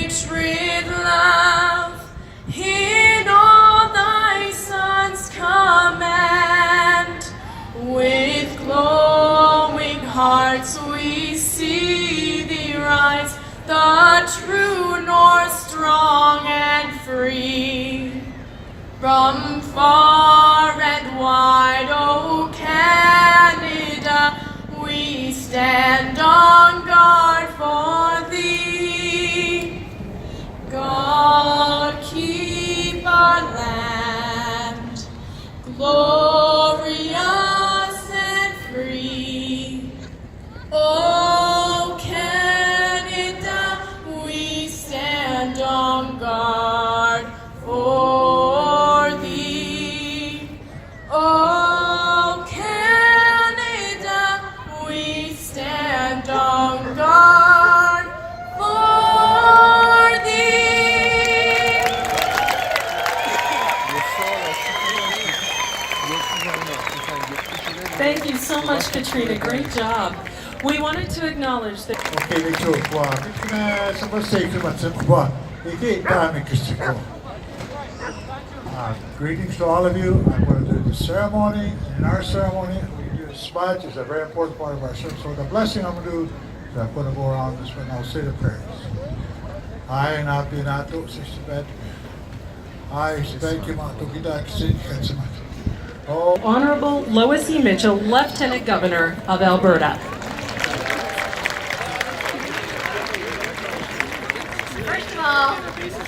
rich with love, in all thy Son's command. With glowing hearts we see thee rise, the true north, strong and free. From far and wide, O Canada, we stand on guard for thee. God keep our land glorious and free. O Canada, we stand on guard for thee. O Canada, we stand on guard for thee. Thank you so much, Katrina. Great job. We wanted to acknowledge that. Greetings to all of you. I'm going to do the ceremony. In our ceremony, we do a smudge. It's a very important part of our service. So the blessing I'm going to do is I'm going to go around this way and I'll say the prayers. I napinato sa sibet. I thank you, Matukidak, Honorable Lois E. Mitchell, Lieutenant Governor of Alberta. First of all,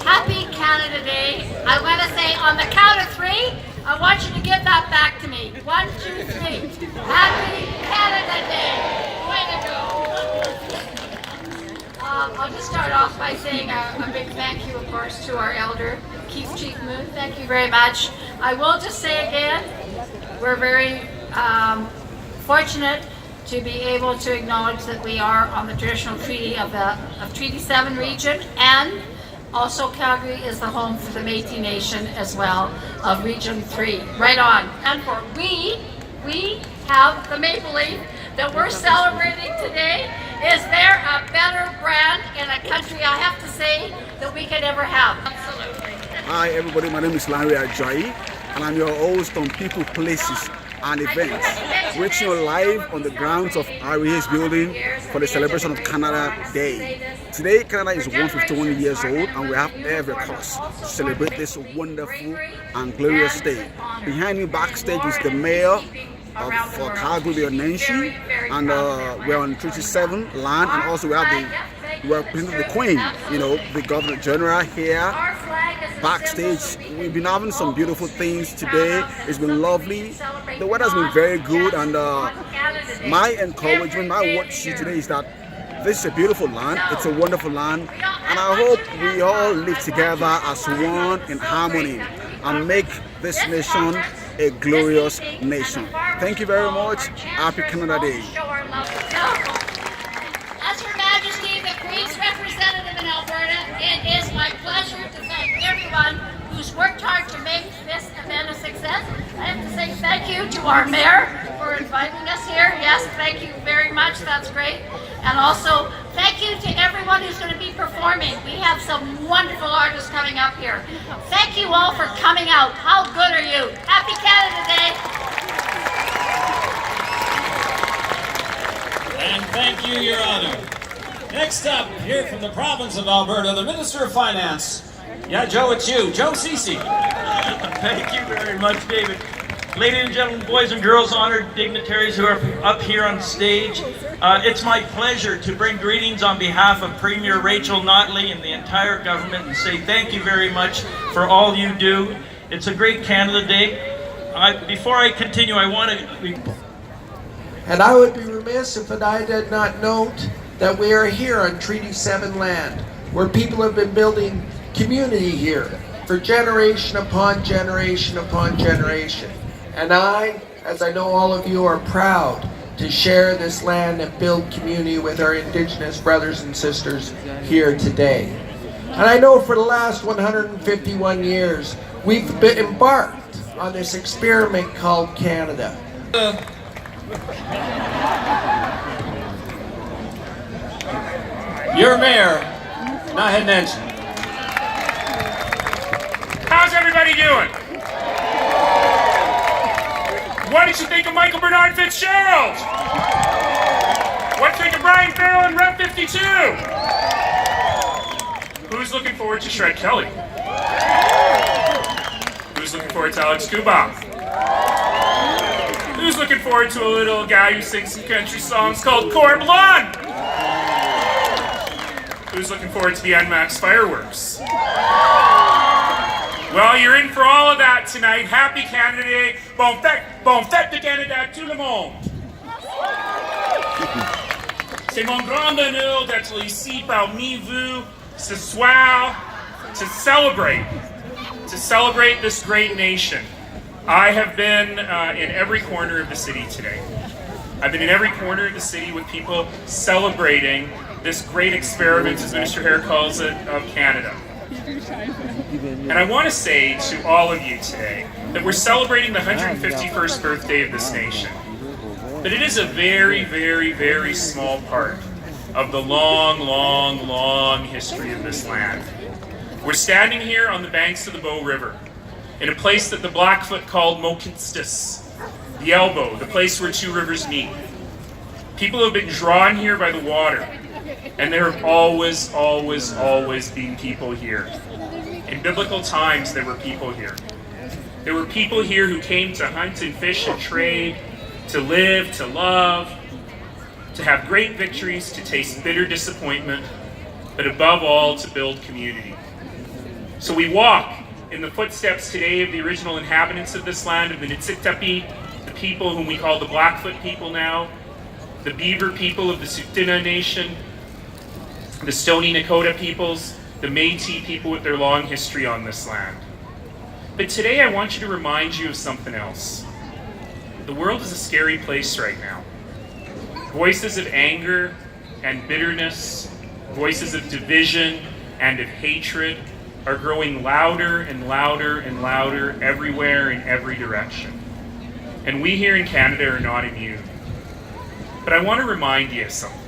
happy Canada Day. I want to say on the count of three, I want you to give that back to me. 1, 2, 3. Happy Canada Day. Way to go. I'll just start off by saying a big thank you, of course, to our elder, Keith Chief Moon. Thank you very much. I will just say again, we're very fortunate to be able to acknowledge that we are on the traditional treaty of Treaty 7 region, and also Calgary is the home for the Métis Nation as well of Region 3. Right on. And for we have the maple leaf that we're celebrating today. Is there a better brand in a country, I have to say, that we could ever have? Absolutely. Hi everybody, my name is Larry Ajayi, and I'm your host on People, Places and Events, reaching you live on the grounds of Harry Hays building for the celebration of Canada Day. Today, Canada is 151 years old, and we have every cause to celebrate this wonderful and glorious day. Behind me backstage is the mayor for Calgary, Nancy, and we're on Treaty 7 land, and also we're representing the Queen, you know, the Governor General here. Backstage, we've been having some beautiful things today. It's been lovely. The weather's been very good, and my encouragement, my word to you today is that this is a beautiful land. It's a wonderful land, and I hope we all live together as one in harmony and make this nation a glorious nation. Thank you very much. Happy Canada Day. As Her Majesty, the Queen's representative in Alberta, it is my pleasure to thank everyone who's worked hard to make this event a success. I have to say thank you to our mayor for inviting us here. Yes, thank you very much. That's great. And also, thank you to everyone who's going to be performing. We have some wonderful artists coming up here. Thank you all for coming out. How good are you? Happy Canada Day. And thank you, Your Honor. Next up, here from the province of Alberta, the Minister of Finance. Yeah, Joe, it's you. Joe Cece. Thank you very much, David. Ladies and gentlemen, boys and girls, honored dignitaries who are up here on stage, it's my pleasure to bring greetings on behalf of Premier Rachel Notley and the entire government and say thank you very much for all you do. It's a great Canada Day. Before I continue, I want to... And I would be remiss if I did not note that we are here on Treaty 7 land, where people have been building community here for generation upon generation upon generation. And I, as I know all of you, are proud to share this land and build community with our Indigenous brothers and sisters here today. And I know for the last 151 years, we've been embarked on this experiment called Canada. Your mayor, Not head and engine. How's everybody doing? What did you think of Michael Bernard Fitzgerald? What do you think of Brian Farrell and Rep 52? Who's looking forward to Shred Kelly? Who's looking forward to Alex Kuba? Who's looking forward to a little guy who sings some country songs called Cor Blonde? Who's looking forward to the Unmaxed fireworks? Well, you're in for all of that tonight. Happy Canada Day. Bon fête de Canada, tout le monde. C'est mon grand bonheur d'être ici parmi vous ce soir to celebrate this great nation. I have been in every corner of the city today. I've been in every corner of the city with people celebrating this great experiment, as Minister Hare calls it, of Canada. And I want to say to all of you today that we're celebrating the 151st birthday of this nation. But it is a very, very, very small part of the long, long, long history of this land. We're standing here on the banks of the Bow River, in a place that the Blackfoot called Mokinstis, the elbow, the place where two rivers meet. People have been drawn here by the water, and there have always, always, always been people here. In biblical times, there were people here. There were people here who came to hunt and fish and trade, to live, to love, to have great victories, to taste bitter disappointment, but above all, to build community. So we walk in the footsteps today of the original inhabitants of this land, of the Nitsitapi, the people whom we call the Blackfoot people now, the Beaver people of the Tsuut'ina Nation, the Stoney Nakoda peoples, the Métis people with their long history on this land. But today I want you to remind you of something else. The world is a scary place right now. Voices of anger and bitterness, voices of division and of hatred are growing louder and louder and louder everywhere in every direction. And we here in Canada are not immune. But I want to remind you of something.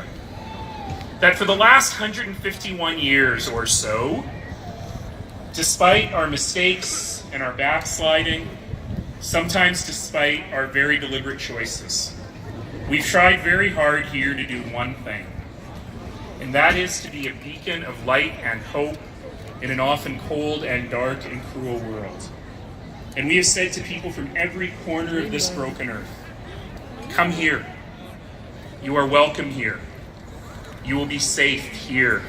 That for the last 151 years or so, despite our mistakes and our backsliding, sometimes despite our very deliberate choices, we've tried very hard here to do one thing, and that is to be a beacon of light and hope in an often cold and dark and cruel world. And we have said to people from every corner of this broken earth, come here. You are welcome here. You will be safe here.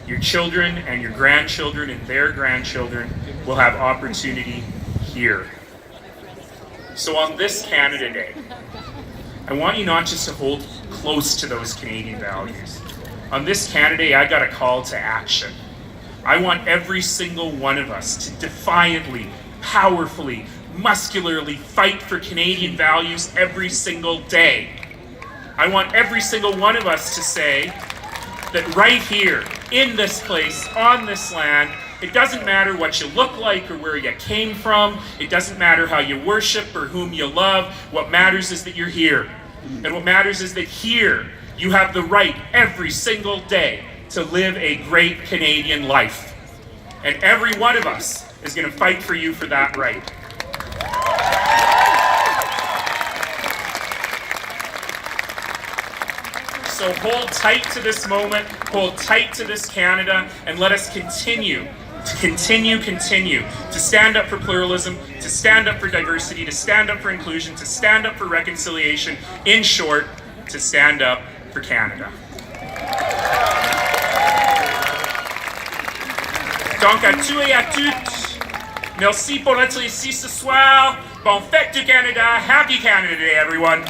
Your children and your grandchildren and their grandchildren will have opportunity here. So on this Canada Day, I want you not just to hold close to those Canadian values. On this Canada Day, I got a call to action. I want every single one of us to defiantly, powerfully, muscularly fight for Canadian values every single day. I want every single one of us to say that right here, in this place, on this land, it doesn't matter what you look like or where you came from. It doesn't matter how you worship or whom you love. What matters is that you're here. And what matters is that here, you have the right every single day to live a great Canadian life. And every one of us is going to fight for you for that right. So hold tight to this moment, hold tight to this Canada, and let us continue to stand up for pluralism, to stand up for diversity, to stand up for inclusion, to stand up for reconciliation, in short, to stand up for Canada. Donc à tous et à toutes, merci pour être ici ce soir. Bon fête du Canada. Happy Canada Day, everyone.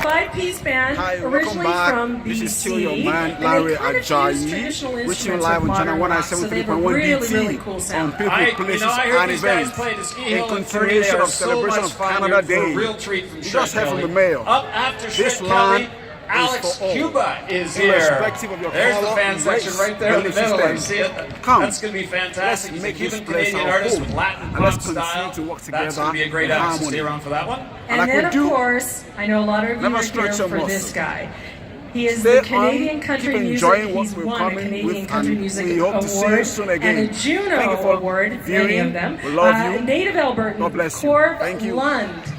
Five-piece band, Hi, welcome originally back. from This is still your BC, man, and Larry they kind of use traditional Ajayi, reaching instruments live with on channel modern rock, so they have a 197.1 really, really BT cool on sound. people, places, I heard and these guys events. play the Ski In Hill and Curry. They continuation are of so celebration much of fun. Canada You're for Day. a real treat from You Shred just heard from Kelly. the mayor. Up after This Shred land Kelly, is Alex for all. Cuba is here. Irrespective of your There's the color, fan section race, right there in the belief middle. I system. see it. Come. That's going to be fantastic. Let's He's make a this Cuban place Canadian our artist home. with Latin And pop let's continue style. to work That's together going to be a great in artist. harmony. Stay around for that one. And like then, we of do, course, I know a lot of you never are stretch here your for this muscle. guy. He is Stay the Canadian on, Country keep Music. enjoying what He's we're won a coming Canadian with, Country and Music we hope to see you Award soon and again. a Juno Thank you for Award, many viewing. of them. We love you. Native Albertan, God bless you. Corv Thank you. Lund.